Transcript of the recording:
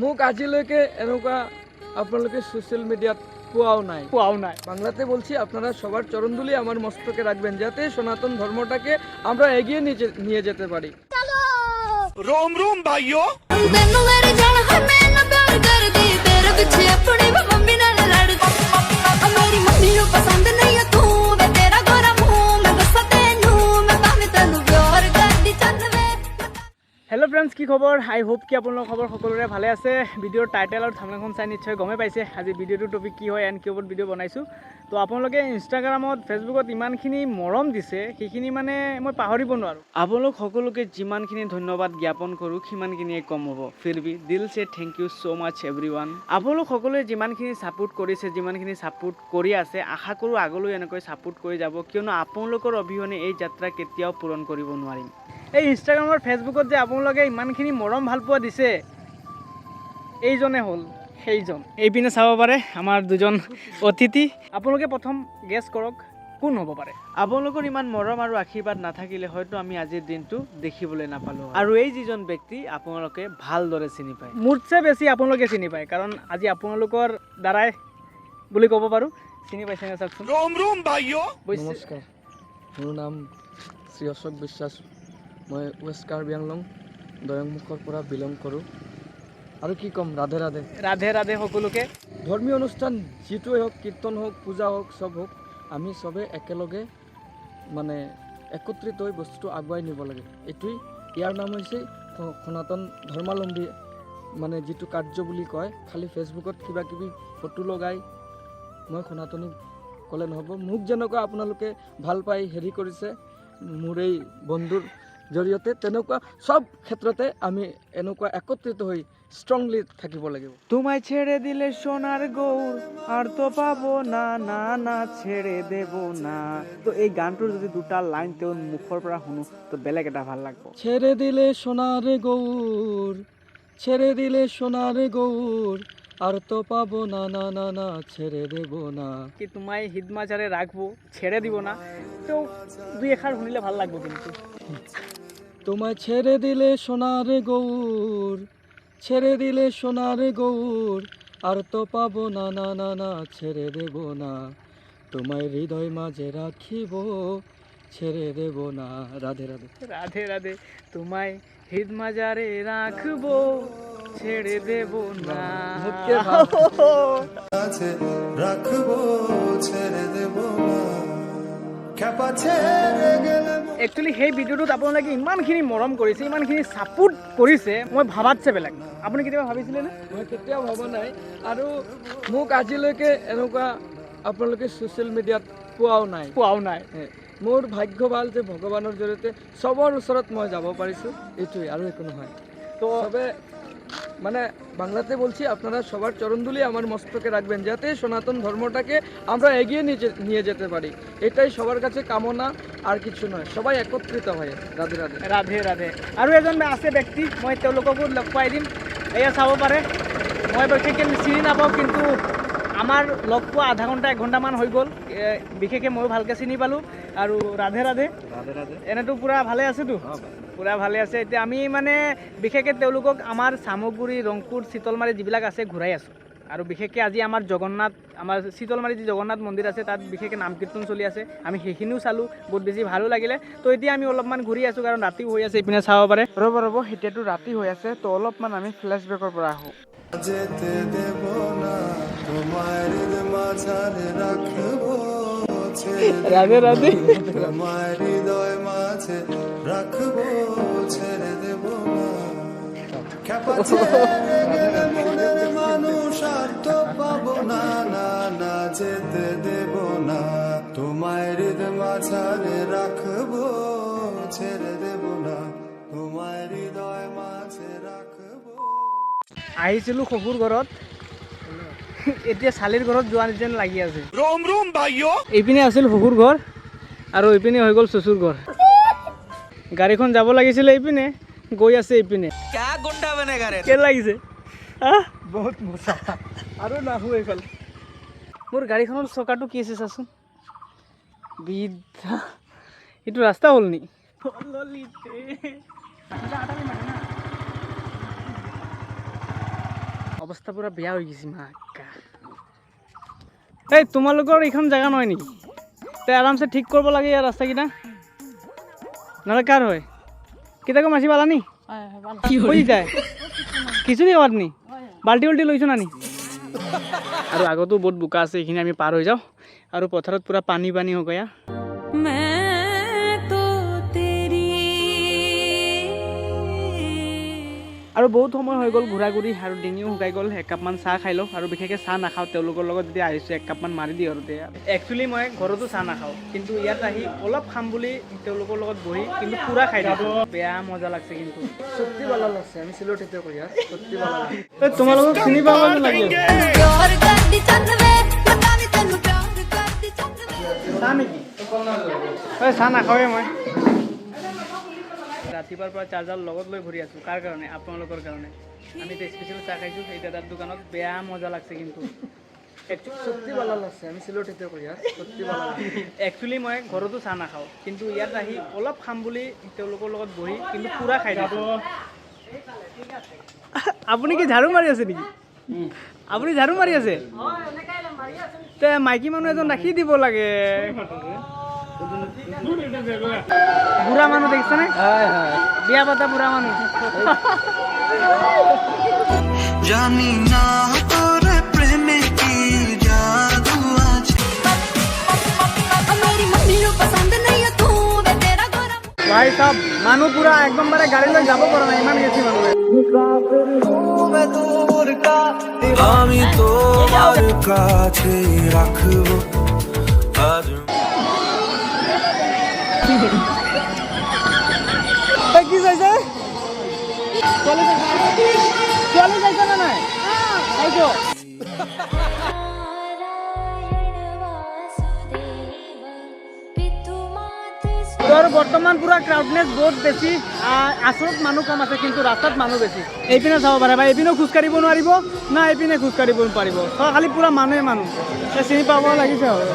মোক আজিলৈকে এনেকুৱা আপোনালোকে সোশ্যাল মিডিয়াত পাওয়াও নাই বাংলাতে বলছি আপনারা সবার চরণধুলি আমার মস্তকে রাখবেন যাতে সনাতন ধর্মটাকে আমরা এগিয়ে নিয়ে যেতে পারি। रोम रोम भाइयों हेलो फ्रेंड्स की खबर आई होप कि आपलोक खबर सकलोरे भाले आछे भिडिओर टाइटल और थाम्बनेलखन चाइ निश्चय गमे पाइছে আজি भिडिओर टपिक कि হয় एंड कि ओवर भिडिओ बनाइছো तो आपलोके इन्स्टाग्रामत फेसबुकत इमानखिनि मरम दिसे সেইখিনি মানে মই পাহৰিব নোৱাৰো आपलोक সকলোকে जिमानखिनि धन्यवाद ज्ञापन करू সিমানখিনিয়ে কম হ'ব फिर भी दिल से thank you so much everyone आपलोक সকলোৱে जिमानखिनि সাপোৰ্ট কৰিছে जिमानखिनि সাপোৰ্ট কৰি আছে আশা কৰো আগলৈ এনেকৈ সাপোৰ্ট কৰি যাব কিয়নো আপোনালোকৰ অবিহনে এই যাত্ৰা কেতিয়াও পূৰণ কৰিব নোৱাৰিম এই ইনষ্টাগ্ৰাম আৰু ফেচবুকত যে আপোনালোকে ইমানখিনি মৰম ভাল পোৱা দিছে এইজনে হ'ল সেইজন এইপিনে চাব পাৰে আমাৰ দুজন অতিথি আপোনালোকে প্ৰথম গেছ কৰক কোন হ'ব পাৰে আপোনালোকৰ ইমান মৰম আৰু আশীৰ্বাদ নাথাকিলে হয়তো আমি আজিৰ দিনটো দেখিবলৈ নাপালো আৰু এই যিজন ব্যক্তি আপোনালোকে ভালদৰে চিনি পায় মোৰছে বেছি আপোনালোকে চিনি পায় কাৰণ আজি আপোনালোকৰ দ্বাৰাই বুলি ক'ব পাৰো চিনি পাইছে নে চাওকচোন रोम रोम भाइयों নমস্কাৰ মোৰ নাম শ্ৰী অশোক বিশ্বাস মই ৱেষ্ট কাৰ্বি আংলং দয়ংমুখৰ পৰা বিলং কৰোঁ আৰু কি ক'ম ৰাধে ৰাধে ৰাধে ৰাধে সকলোকে ধৰ্মীয় অনুষ্ঠান যিটোৱে হওক কীৰ্তন হওক পূজা হওক চব হওক আমি চবে একেলগে মানে একত্ৰিত হৈ বস্তুটো আগুৱাই নিব লাগে এইটোৱেই ইয়াৰ নাম হৈছে সনাতন ধৰ্মাৱলম্বী মানে যিটো কাৰ্য বুলি কয় খালি ফেচবুকত কিবা কিবি ফটো লগাই মই সনাতনী ক'লে নহ'ব মোক যেনেকুৱা আপোনালোকে ভাল পাই হেৰি কৰিছে মোৰ এই বন্ধুৰ জৰিয়তে তেনেকুৱা সব ক্ষেত্ৰতে আমি এনেকুৱা একত্ৰিত হৈ ষ্ট্ৰংলি থাকিব লাগিব তোমায় ছেড়ে দিলে সোনার গৌর আর তো পাবো না না না ছেড়ে দেব না তো এই গানটোৰ যদি দুটা লাইন তেওঁৰ মুখৰ পৰা শুনো তো বেলেগ এটা ভাল লাগব ছেড়ে দিলে সোনার গৌর ছেড়ে দিলে সোনার গৌর আর তো পাবো না না না না ছেড়ে দেব না কি তোমায় হিদমাচারে রাখবো ছেড়ে দিব না তো দুই এখাৰ শুনিলে ভাল লাগব কিন্তু তোমায় ছেড়ে দিলে সোনার গৌর ছেড়ে দিলে সোনার গৌর আর তো পাবো না না না না ছেড়ে দেব না তোমায় হৃদয় মাঝে রাখিব ছেড়ে দেব না রাধে রাধে রাধে রাধে তোমায় হিদমাজারে রাখবো ছেড়ে দেব না মুখকে ভাব। রাখবো ছেড়ে দেব না খেপা ছেড়ে গেলে একচুৱেলি সেই ভিডিঅ'টোত আপোনালোকে ইমানখিনি মৰম কৰিছে ইমানখিনি ছাপোৰ্ট কৰিছে মই ভাবাতছে বেলেগ আপুনি কেতিয়াবা ভাবিছিলেনে মই কেতিয়াও ভবা নাই আৰু মোক আজিলৈকে এনেকুৱা আপোনালোকে ছ'চিয়েল মিডিয়াত পোৱাও নাই মোৰ ভাগ্য ভাল যে ভগৱানৰ জৰিয়তে চবৰ ওচৰত মই যাব পাৰিছোঁ এইটোৱে আৰু একো নহয় তো সবে মানে বাংলাতে বলছি আপনারা সবার চরণধুলি আমার মস্তকে রাখবেন যাতে সনাতন ধর্মটাকে আমরা এগিয়ে নিয়ে যেতে পারি এটাই সবার কাছে কামনা আর কিছু নয় সবাই একত্রিত হয়ে রাধে রাধে ৰাধে ৰাধে আৰু এজন আছে ব্যক্তি মই তেওঁলোককো লগ পাই দিম এয়া চাব পাৰে মই বিশেষকৈ চিনি নাপাওঁ কিন্তু আমাৰ লগ পোৱা আধা ঘণ্টা 1 ঘণ্টামান হৈ গ'ল বিশেষকৈ ময়ো ভালকৈ চিনি পালোঁ আৰু ৰাধে ৰাধে এনেতো পূৰা ভালে আছেতো পূৰা ভালে আছে এতিয়া আমি মানে বিশেষকৈ তেওঁলোকক আমাৰ চামগুৰি ৰংপুৰ চিতলমাৰী যিবিলাক আছে ঘূৰাই আছোঁ আৰু বিশেষকৈ আজি আমাৰ জগন্নাথ আমাৰ চিতলমাৰী যি জগন্নাথ মন্দিৰ আছে তাত বিশেষকৈ নাম কীৰ্তন চলি আছে আমি সেইখিনিও চালোঁ বহুত বেছি ভালো লাগিলে তো এতিয়া আমি অলপমান ঘূৰি আছোঁ কাৰণ ৰাতিও হৈ আছে ইপিনে চাব পাৰে ৰ'ব এতিয়াতো ৰাতি হৈ আছে তো অলপমান আমি ফ্লেশ্ববেকৰ পৰা আহোঁ যেতে দেব না তোমাৰ মাঝাৰে ৰাখবো ৰাধে ৰাধে তোমার হৃদয় মাঝে রাখবো ছেড়ে দেব না খেপা ছেড়ে গেলে মনের মানুষ আর তো পাবো না না না যেতে দেব না তোমার হৃদয় মাঝারে রাখবো ছেড়ে দেব না তোমার হৃদয় মাঝে রাখবো আহিছিলোঁ শহুৰ ঘৰত এতিয়া চালিৰ ঘৰত যোৱা যেন লাগি আছে रोम रोम भाइयों এইপিনে আছিল শহুৰ ঘৰ আৰু এইপিনে হৈ গ'ল চচুৰ ঘৰ গাড়ীখন যাব লাগিছিলে এইপিনে গৈ আছে এইপিনে কেনে লাগিছে বহুত মজা আৰু নাহো এইফালে মোৰ গাড়ীখনৰ চকাটো কি আছে চাচোন বিধা এইটো ৰাস্তা হ'ল নি অৱস্থা পুৰা বেয়া হৈ গৈছে মাকা। এই তোমালোকৰ এইখন জেগা নহয় নেকি? তে আৰামছে ঠিক কৰিব লাগে ইয়াৰ ৰাস্তাকেইটা, নহ'লে কাৰ হয়? কেইটাকো মাছি পালানি? কি যায় খিচুৰি খাবাত নি? বাল্টি উল্টি লৈছো নানি? আৰু আগতো বহুত বোকা আছে, এইখিনি আমি পাৰ হৈ যাওঁ। আৰু পথাৰত পুৰা পানী পানী হৈ গয়া। আৰু বহুত সময় হৈ গ'ল ঘূৰা ঘূৰি, আৰু ডিঙিও শুকাই গ'ল। একাপমান চাহ খাই লওঁ, আৰু বিশেষকৈ চাহ নাখাওঁ। তেওঁলোকৰ লগত যদি আহিছোঁ একাপমান মাৰি দিওঁ আৰু একচুৱেলি মই ঘৰতো চাহ নাখাওঁ, কিন্তু ইয়াত আহি অলপ খাম বুলি তেওঁলোকৰ লগত বহি কিন্তু পুৰা খাই দিওঁ। বেয়া মজা লাগছে, কিন্তু সত্যি ভালো লাগছে। আমি সিলেটতে করি আর সত্যি ভালো লাগছে। তোমালোকক চিনি পাব লাগে চাহ নেকি? চাহ নাখাওঁৱে মই। ৰাতিপুৱাৰ পৰা চাৰ্জাৰ লগত লৈ ঘূৰি আছোঁ। কাৰ কাৰণে? আপোনালোকৰ কাৰণে। আমি এতিয়া স্পেচিয়েল চাহ খাইছোঁ সেই দাদাৰ দোকানত। বেয়া মজা লাগছে, কিন্তু সত্যি ভালো লাগছে। আমি সিলেটতে করি আর সত্যি ভালো লাগছে। একচুৱেলি মই ঘৰতো চাহ নাখাওঁ, কিন্তু ইয়াত আহি অলপ খাম বুলি তেওঁলোকৰ লগত বহি কিন্তু পুৰা খাই দিওঁ। আপুনি কি ঝাৰু মাৰি আছে নেকি? আপুনি ঝাৰু মাৰি আছে? তে মাইকী মানুহ এজন ৰাখি দিব লাগে। বুঢ়া মানুহ দেখিছেনে? বিয়া পাতা বুঢ়া মানুহ। জানি না তোর প্রেমে কি জাদু আছে। ভাই সাহেব, মানুহ পুৰা একদম বাৰে গাড়ী লৈ যাব পৰা নাই, ইমান গেছি মানুহ। আমি তোমাৰ কাছে ৰাখবো আজ। কি চাইছে? ছোৱালী চাইছে নে নাই? চাইছো। আৰু বৰ্তমান পুৰা ক্ৰাউডনেছ বহুত বেছি। আচলত মানুহ কম আছে, কিন্তু ৰাস্তাত মানুহ বেছি। এইপিনে চাব পাৰে বা এইপিনেও খোজকাঢ়িব নোৱাৰিব, না এইপিনে খোজকাঢ়িব পাৰিব। খালি পুৰা মানুহে মানুহ চিনি পাব লাগিছে আৰু।